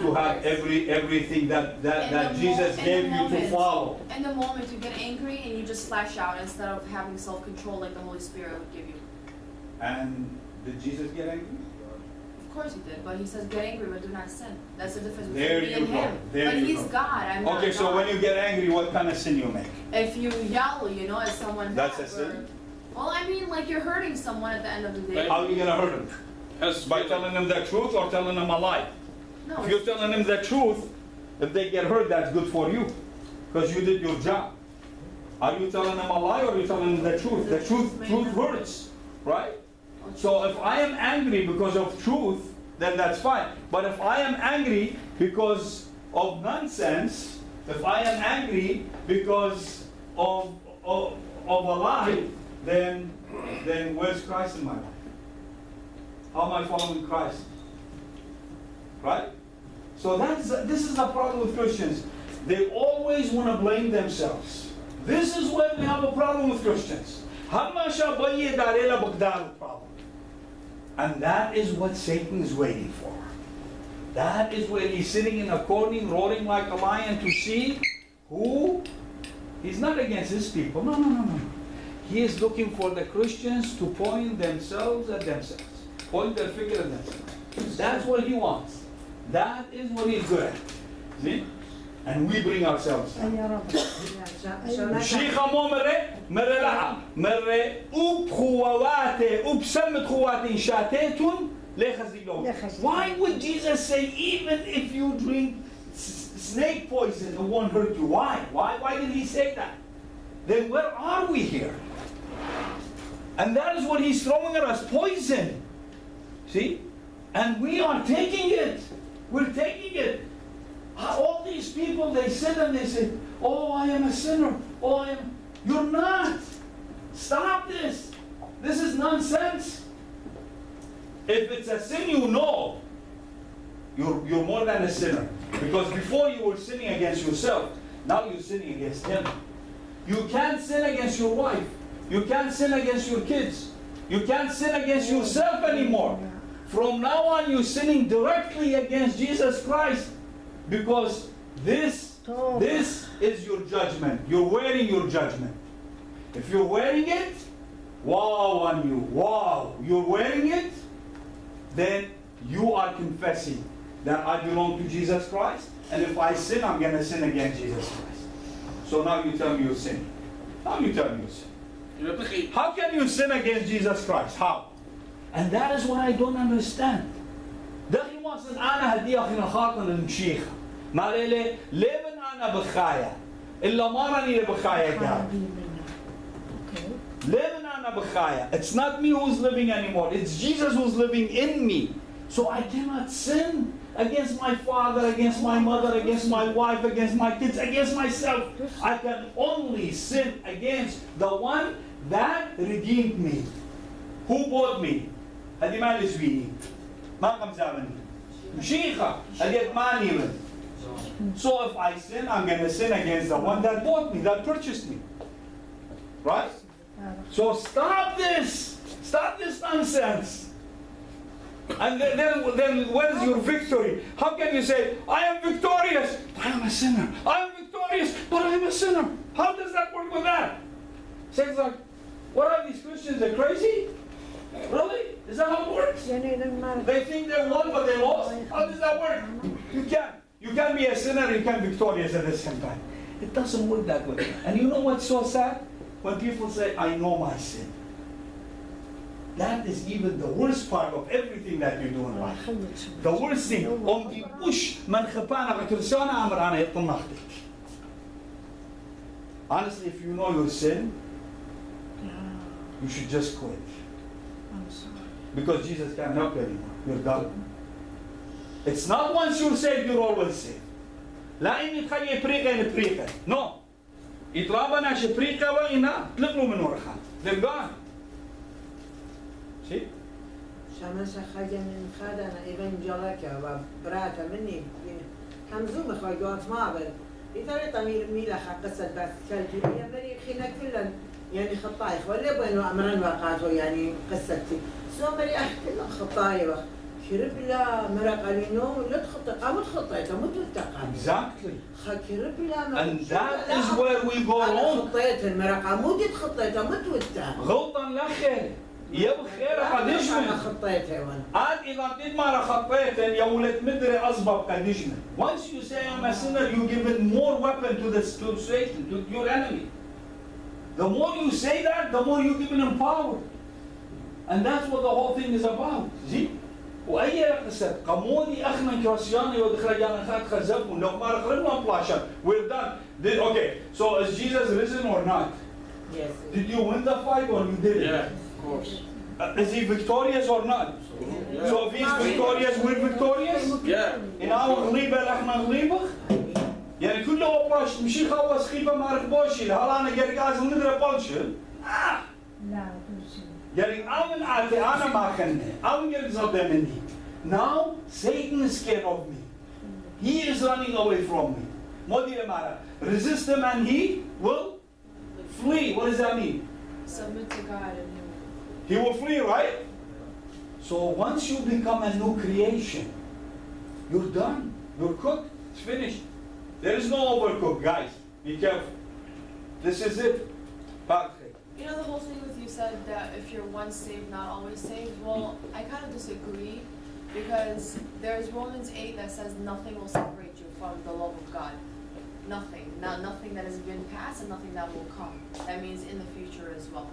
to have everything that Jesus gave you to follow. In the moment you get angry and you just slash out instead of having self-control like the Holy Spirit would give you. And did Jesus get angry? Of course he did, but he says get angry but do not sin. That's the difference There between me you and go. him. There But you he's go. God, I'm not Okay, so God. when you get angry, what kind of sin you make? If you yell, at someone That's back a sin? Well, I mean, like you're hurting someone at the end of the day. How are you gonna hurt him? By telling them the truth or telling them a lie? No, If you're telling them the truth, if they get hurt, that's good for you, because you did your job. Are you telling them a lie or are you telling them the truth? The truth hurts, right? So if I am angry because of truth, then that's fine. But if I am angry because of nonsense, if I am angry because of a lie, then where's Christ in my life? How am I following Christ? Right? So this is the problem with Christians. They always want to blame themselves. This is where we have a problem with Christians. Problem. And that is what Satan is waiting for. That is where he's sitting in a corner, roaring like a lion to see who. He's not against his people. No. He is looking for the Christians to point themselves at themselves. Point their finger at themselves. That's what he wants. That is what he's good at. See? And we bring ourselves down. شيخة مو مرة لها مرة وبخواته وبسمت خواتين شاتيتون ليخزيلون. Why would Jesus say even if you drink snake poison it won't hurt you? Why did he say that? Then where are we here? And that is what he's throwing at us, poison. See? And we are taking it. We're taking it. All these people, they sit and they say, oh, I am a sinner. Oh, I am. You're not. Stop this. This is nonsense. If it's a sin, you know. You're more than a sinner. Because before you were sinning against yourself, now you're sinning against him. You can't sin against your wife. You can't sin against your kids. You can't sin against yourself anymore. From now on, you're sinning directly against Jesus Christ. Because this is your judgment. You're wearing your judgment. If you're wearing it, wow on you, wow. You're wearing it, then you are confessing that I belong to Jesus Christ. And if I sin, I'm going to sin against Jesus Christ. So now you tell me you're sinning. Now you tell me you're sinning. How can you sin against Jesus Christ? How? And that is what I don't understand. دخي واصل أنا هدي أخي الخاطر المشيخة ما ليه لمن أنا بخايا إلا ما راني بخايا قال لمن أنا بخايا. It's not me who's living anymore. It's Jesus who's living in me. So I cannot sin against my father, against my mother, against my wife, against my kids, against myself. I can only sin against the one that redeemed me. Who bought me? هذه ما لي سويني. ما قام زامني. مشيخة هذه ماني من. So if I sin, I'm going to sin against the one that bought me, that purchased me. Right? So stop this. Stop this nonsense. And then where's your victory? How can you say, I am victorious, but I am a sinner. I am victorious, but I am a sinner. How does that work with that? Says like, what are these Christians? They're crazy? Really? Is that how it works? They think they won, but they lost? How does that work? You can't. You can be a sinner, you can be victorious at the same time. It doesn't work that way. And you know what's so sad? When people say, I know my sin. That is even the worst part of everything that you do in life. The worst thing. Honestly, if you know your sin, you should just quit. Because Jesus can't help you anymore. You're done. It's not once you're saved, you're always saved. لا إني تخيي بريقة إن بريقة. No. يترابنا شبريقة وإنا تلقوا من ورخان. They're gone. See? شماسة خاجة من خادنا إيفن جالكا وبراتا مني همزوم خاجات ما بل يترى تميل ميلا قصة بس كالجية بري خينا كلن يعني خطايا ولا بينو أمران وقعته يعني قصتي سو بري أحكي لك خطايا شرب لا مرق علينو لا تخطى قامت خطايا Exactly. And that is where we go wrong. غلطا لا خير. يبقى خير قديشمن. عاد إذا تدمر خطيتن يا ولد مدري أصبب قديشمن. Once you say I'm a sinner, you give it more weapon to Satan, to your enemy. The more you say that, the more you give him power. And that's what the whole thing is about. See? وأي قصة قمودي أخنا كريستياني ودخرجنا خات خزبون لو ما رخرنا بلاشر. We're done. Okay, so is Jesus risen or not? Yes. Did you win the fight or you didn't? Yeah, of course. Is he victorious or not? Yeah. So if he's victorious, we're victorious? Yeah. In our غليبة احنا غليبة؟ يعني كله وباش مشي خلص خيبة ما ركبوشي هلا أنا قاعد قاعد نضرب بالشل. يعني أنا ما خنّي أنا يرزق مني. Now Satan is scared of me. He is running away from me. ما دي المعنى. Resist him and he will flee. What does that mean? Submit to God and He will flee, right? So once you become a new creation, you're done. You're cooked. It's finished. There is no overcook, guys. Be careful. This is it. Perfect. You know the whole thing with you said that if you're once saved, not always saved? Well, I kind of disagree because there's Romans 8 that says nothing will separate you from the love of God. Nothing. Nothing that has been past and nothing that will come. That means in the future as well.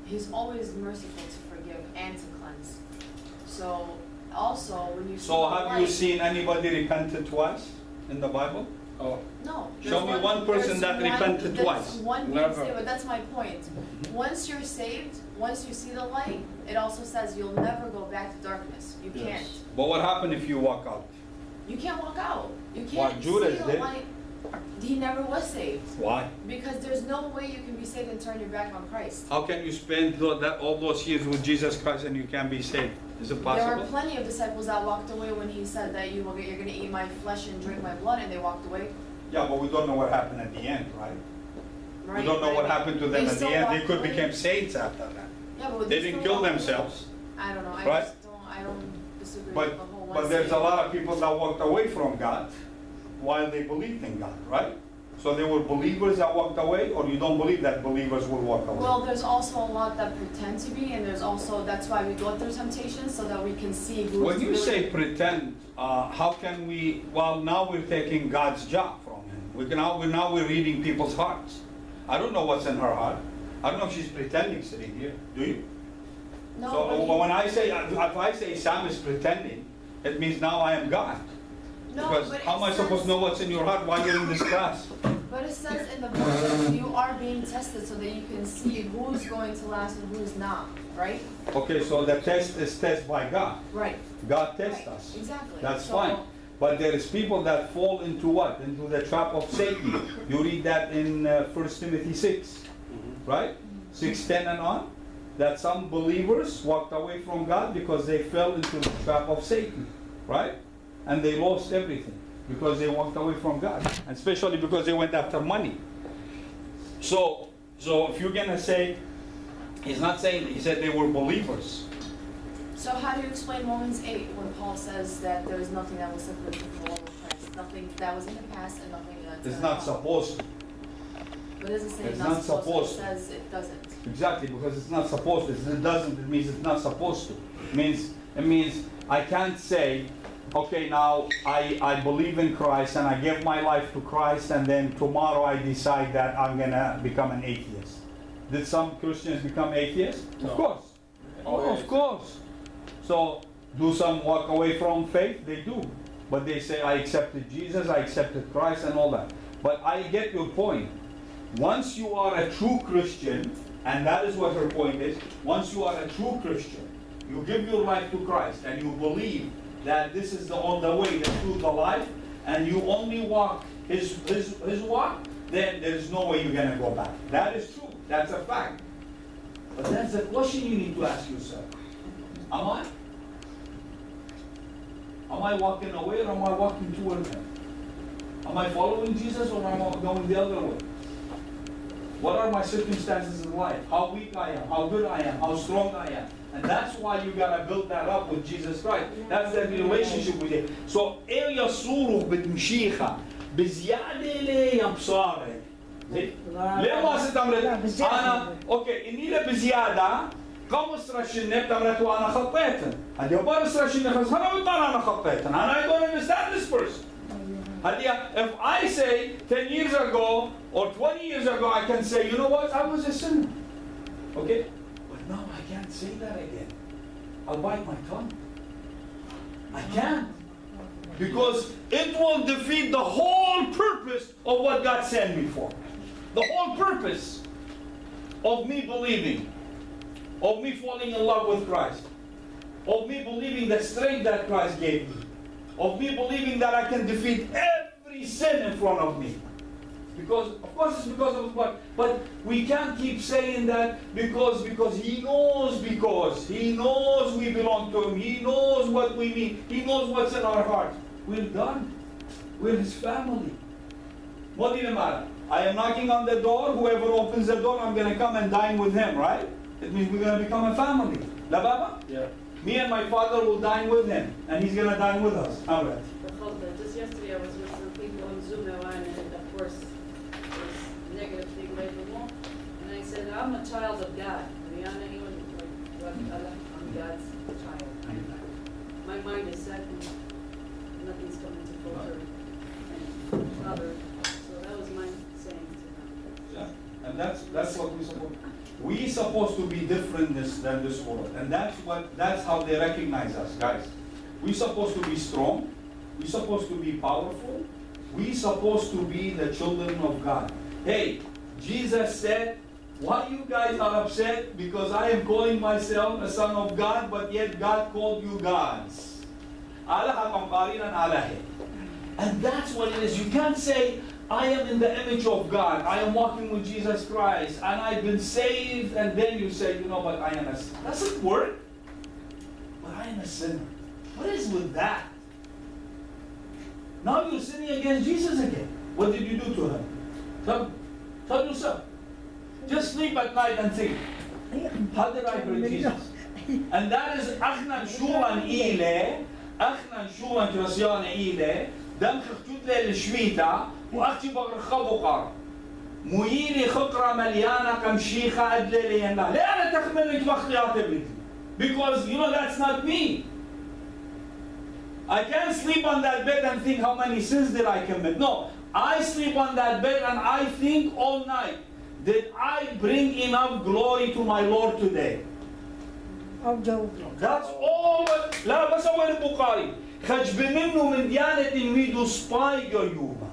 He's always merciful to forgive and to cleanse. So also when you So have you seen anybody repented twice in the Bible? Oh. No. Show me one person that repented twice. One being Never. saved, but that's my point. Once you're saved, once you see the light, it also says you'll never go back to darkness. You Yes. can't. But what happened if you walk out? You can't walk out. You What can't Judas see the did? light. He never was saved. Why? Because there's no way you can be saved and turn your back on Christ. How can you spend all those years with Jesus Christ and you can't be saved? Is it There are possible? plenty of disciples that walked away when he said that you're going to eat my flesh and drink my blood, and they walked away. Yeah, but we don't know what happened at the end, right? Right? We don't know what happened to them They at the still end. They walked could away. become saints after that. Yeah, but They didn't kill walked away. themselves. I don't know. Right? I don't disagree But with the whole but one there's a saved. lot of people that walked away from God while they believed in God, right? So they were believers that walked away, or you don't believe that believers will walk away? Well, there's also a lot that pretend to be, and there's also, that's why we go through temptation, so that we can see who's When you really. say pretend, how can we? Well, now we're taking God's job from him. Now we're reading people's hearts. I don't know what's in her heart. I don't know if she's pretending sitting here. Do you? No, So but he- when if I say Sam is pretending, it means now I am God. no, Because but how am I it supposed to says- know what's in your heart while you're in this class? But it says in the book that you are being tested so that you can see who's going to last and who's not, right? Okay, so the test is tested by God. Right. God tests Right, us. exactly. That's So- fine. But there is people that fall into what? Into the trap of Satan. You read that in 1 Timothy 6, right? 6:10 and on. That some believers walked away from God because they fell into the trap of Satan, right? And they lost everything because they walked away from God, and especially because they went after money. So if you're gonna say, he's not saying, he said they were believers. So how do you explain Romans 8 when Paul says that there is nothing that will separate you from the love of Christ? Nothing that was in the past and nothing that's It's gonna not come. supposed to. But it doesn't say It's it's not not supposed supposed to. to. It says it doesn't. Exactly, because it's not supposed to. It doesn't, it means it's not supposed to. It means I can't say, okay, now I believe in Christ and I give my life to Christ, and then tomorrow I decide that I'm gonna become an atheist. Did some Christians become atheists? No. Of course. Oh, of course. So do some walk away from faith? They do. But they say, I accepted Jesus, I accepted Christ and all that. But I get your point. Once you are a true Christian, and that is what her point is, once you are a true Christian, you give your life to Christ and you believe that this is the way, the truth, the life, and you only walk his walk, then there is no way you're going to go back. That is true. That's a fact. But that's the question you need to ask yourself. Am I? Am I walking away or am I walking toward him? Am I following Jesus or am I going the other way? What are my circumstances in life? How weak I am, how good I am, how strong I am. And that's why you gotta build that up with Jesus Christ. That's the relationship with Him. So, إيه يصوره بتمشيخة بزيادة ليه يا بصاري. ليه ما ستمرت؟ أنا أوكي إني له بزيادة قمص رشنة بتمرت وأنا خطيتن. هدي أبارس رشنة خلاص أنا بطلع أنا خطيتن. And I don't understand this person. If I say 10 years ago or 20 years ago, I can say, you know what, I was a sinner. Okay? But now I can't say that again. I'll bite my tongue. I can't. Because it will defeat the whole purpose of what God sent me for. The whole purpose of me believing, of me falling in love with Christ, of me believing the strength that Christ gave me, of me believing that I can defeat every sin in front of me. Because, of course, it's because of His blood. But we can't keep saying that because He knows we belong to Him. He knows what we need. He knows what's in our hearts. We're done. We're His family. What did it matter? I am knocking on the door. Whoever opens the door, I'm going to come and dine with him, right? It means we're going to become a family. La Baba? Yeah. Me and my father will dine with him, and he's going to dine with us. All right. Just yesterday I was with some people on Zoom and of course there's negative thing label. And I said, I'm a child of God. I'm God's child. My mind is set and nothing's coming to filter and other. So that was my saying to them. Yeah. And that's what we're supposed to be different than this world. And that's how they recognize us, guys. We're supposed to be strong. We're supposed to be powerful. We're supposed to be the children of God. Hey, Jesus said, why you guys are upset? Because I am calling myself a son of God, but yet God called you gods. And that's what it is. You can't say, I am in the image of God. I am walking with Jesus Christ. And I've been saved. And then you say, you know, but I am a sinner. Doesn't work. But I am a sinner. What is with that? Now you're sinning against Jesus again. What did you do to him? Tell yourself. Just sleep at night and think, how did I hurt Jesus? And that is أخنا شورا إيله أخنا شورا كرسيان إيله دم خطوط للشويتا وأختي بغرخة بقار ميلي خقرة مليانة كمشيخة أدلي لينا ليه أنا تخمنك بخطيات ابنتي? Because you know that's not me. I can't sleep on that bed and think how many sins did I commit. No, I sleep on that bed and I think all night, did I bring enough glory to my Lord today? That's all. لا بس أول البخاري خجب منه من ديانة ميدو سباي يوما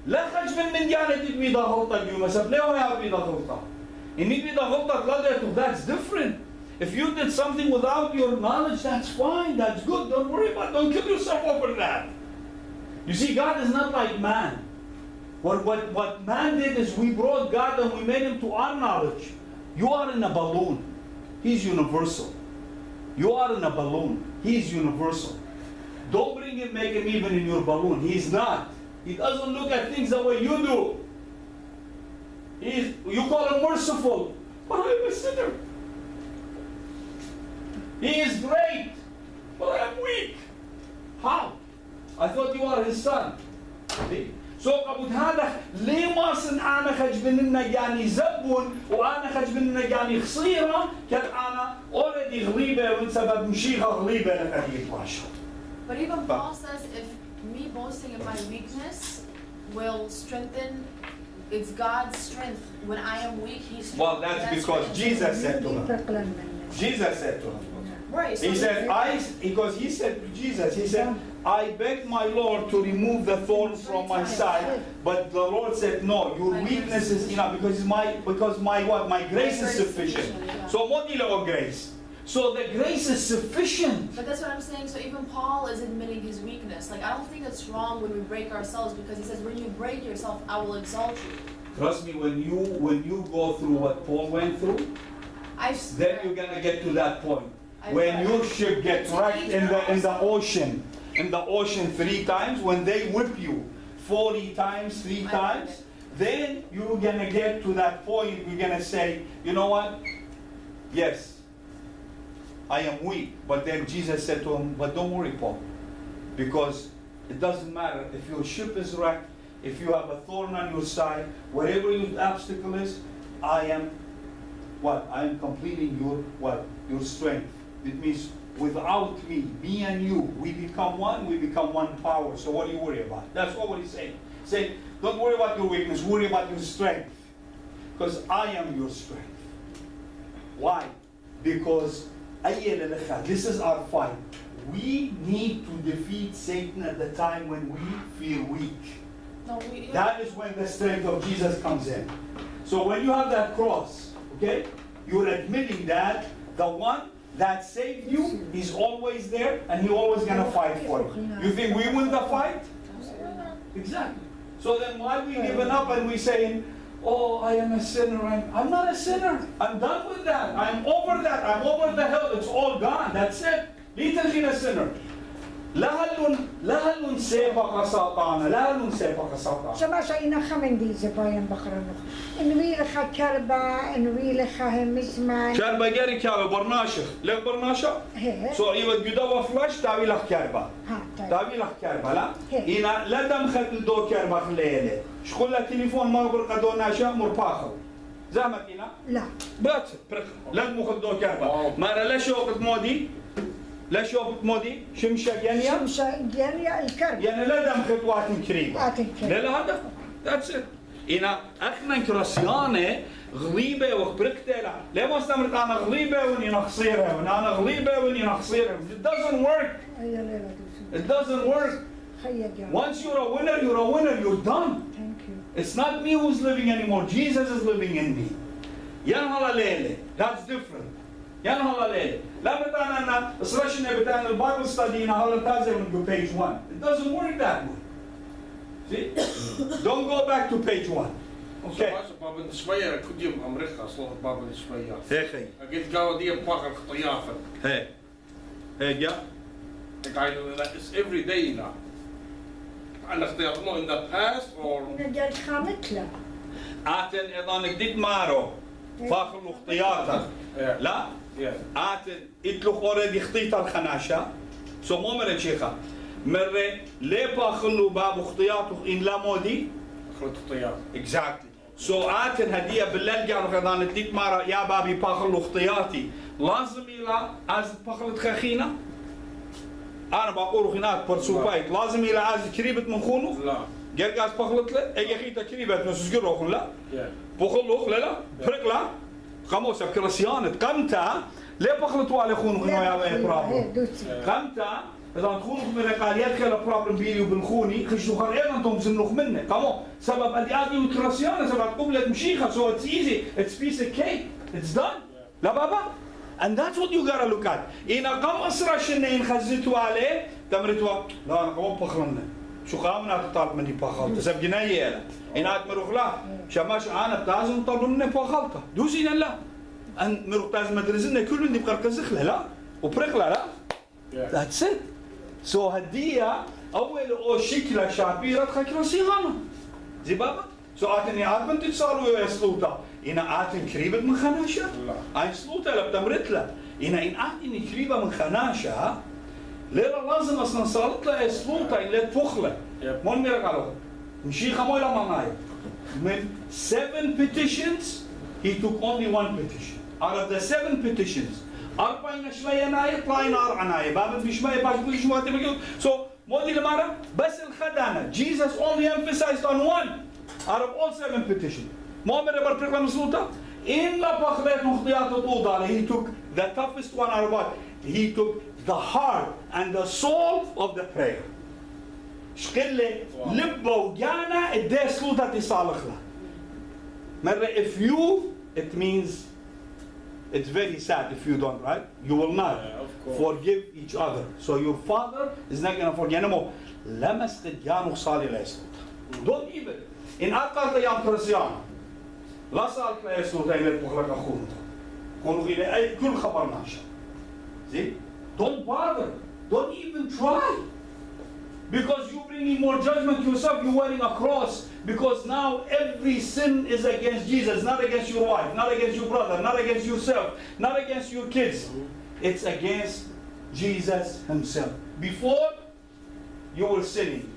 لا خجب من ديانة ميدا غلطة يوما سب ليه يا ميدا غلطة إني ميدا غلطة غلطة. That's different. If you did something without your knowledge, that's fine, that's good. Don't worry about it. Don't kill yourself over that. You see, God is not like man. What man did is we brought God and we made him to our knowledge. You are in a balloon. He's universal. You are in a balloon. He's universal. Don't bring him, make him even in your balloon. He's not. He doesn't look at things the way you do. You call him merciful, but I'm a sinner. He is great, but I am weak. How? I thought you are his son. See? So قبل هذا ليه ما صن أنا خج مننا يعني زبون وأنا خج مننا يعني خصيرة كان أنا already غليبة من سبب مشيخة غليبة لكن يتواشى. But even Paul says if me boasting in my weakness will strengthen, it's God's strength. When I am weak, He's strength. Well, that's because Jesus said to him. Jesus said to him. Right. So He said, because he said to Jesus, he said, I begged my Lord to remove the thorn from my side, but the Lord said, no, your weakness is enough because my grace is sufficient. So modilo grace. So the grace is sufficient. But that's what I'm saying. So even Paul is admitting his weakness. Like I don't think it's wrong when we break ourselves because he says, when you break yourself, I will exalt you. Trust me, when you go through what Paul went through, then you're gonna get to that point. When your ship gets wrecked in the ocean 3 times, when they whip you 40 times, 3 times, then you're gonna get to that point, you're gonna say, you know what? Yes, I am weak. But then Jesus said to him, but don't worry, Paul, because it doesn't matter if your ship is wrecked, if you have a thorn on your side, whatever your obstacle is, I am what? I am completing your what? Your strength. It means without me and you, we become one power. So what do you worry about? That's what he's saying. Say, don't worry about your weakness, worry about your strength. Because I am your strength. Why? Because this is our fight. We need to defeat Satan at the time when we feel weak. No, That is when the strength of Jesus comes in. So when you have that cross, okay, you're admitting that the one that saved you, he's always there and he's always gonna fight for you. You think we win the fight? Exactly. So then why are we giving up and we saying, oh, I am a sinner. I'm not a sinner. I'm done with that. I'm over that. I'm over the hill. It's all gone. That's it. Little a sinner. لا هلون سيبك ساطانا لا هلون سيبك ساطانا شماشا إنا خمن دي زباين بقرنو إنوي لخا كربا إنوي لخا همزمان كربا جاري كابا برناشخ لك برناشا سو إيوة جدوا فلاش تاوي لخ كربا تاوي لخ كربا لا إنا لا دمخل دو كربا خليلة شقول لك تليفون ما برقة دو ناشا مرباخل زعمك إنا لا بات لا مخل دو كربا مارا لا شوقت مودي لا شوفت مودي شمشة جانيا شمشة جانيا الكرب يعني لا دم خطوات كريمة لا لا هذا that's it إنا أخنا كراسيانة غريبة وخبركتها لا ما استمرت أنا غريبة وإني نخسرها وأنا غريبة وإني نخسرها it doesn't work it doesn't work once you're a winner you're done thank you it's not me who's living anymore Jesus is living in me ينهلا ليلة that's different ينهلا ليلة لا بتاعنا أنا سرشنا بتاعنا البايبل ستادي هلا تازه من page 1 it doesn't work that way see don't go back to page 1 okay بابا شوية كنت يوم أمريكا صوت بابا شوية هيك قلت قاعد دي بفاخر خطيافة هيك هيك يا قاعد it's every day now أنا اختيار in the past or نجد خامتلا آتن إذا نقدر مارو فاخر اختيارك لا آتن إتلو already اختيت الخناشة سو مو مرة شيخة مرة ليه باخلو باب اختياته إن لا مودي خلط اختيار exactly سو آتن هدية بالليل قالوا إذا نديك مرة يا بابي باخلو اختياتي لازم إلى از باخلت خخينة أنا بقول خناك برسوبايت لازم إلى از كريبت من خونه لا جرجاز باخلت له أي خيطة كريبت نسجله خن لا بخلوخ لا بركلا قاموس كرسيانة قمتا ليه بخلطوا على خونك إنه يا بروبلم قمتا إذا تخونك من قال يدخل بروبلم بيني وبين خوني خشوا خرينا أنتم زنوخ منه قامو سبب أدي وكرسيانة سبب قبلة مشيخة so it's easy it's piece of cake it's done لا بابا and that's what you gotta look at إن قام أسرع شنين خزتوا عليه تمرتوا لا أنا قام بخلنا شو قامنا تطالب مني بخلطة سب جناية إن أتمرخ لا شماش أنا بتازم طلب مني بخلطة دوسينا لا أن مروح تازم مدرسنا كل من يبقى كزخلة لا وبرخلة لا that's it so هدية أول أو شكلة شابيرة خكرة سيهانا زي بابا so آتني آتمن تتصالوا يا سلوطة إن آتن كريبة من خناشة أي سلوطة لا بتمرت له إن آتني كريبة من خناشة ليلة لازم أصلا صارت له سلوطة إلا تفخله مون ميرك على مشي خموي لما معي من 7 petitions he took only 1 petition out of the 7 petitions أربعين شوية ناي طلعين أربعة ناي بابا في شوية باش كل شوية تبغى so مودي المرة بس الخدانة Jesus only emphasized on 1 out of all 7 petitions ما مرة بربرك مسلوطة إن لا بخليت مخطيات الطوطة he took the toughest one out of what he took the heart and the soul of the prayer شقلة لبه وجانا إديه سلوطة تصالح له مرة if you it means it's very sad if you don't right you will not forgive each other so your father is not going to forgive anymore لمس قد جانو صالي لا يسلوطة don't even إن أقلت يام كرسيانا لا صالك لا يسلوطة إلا تبخلق أخونا خونو إلى أي كل خبرناش زين don't bother don't even try Because you're bringing more judgment to yourself, you're wearing a cross. Because now every sin is against Jesus, not against your wife, not against your brother, not against yourself, not against your kids. It's against Jesus himself. Before, you were sinning.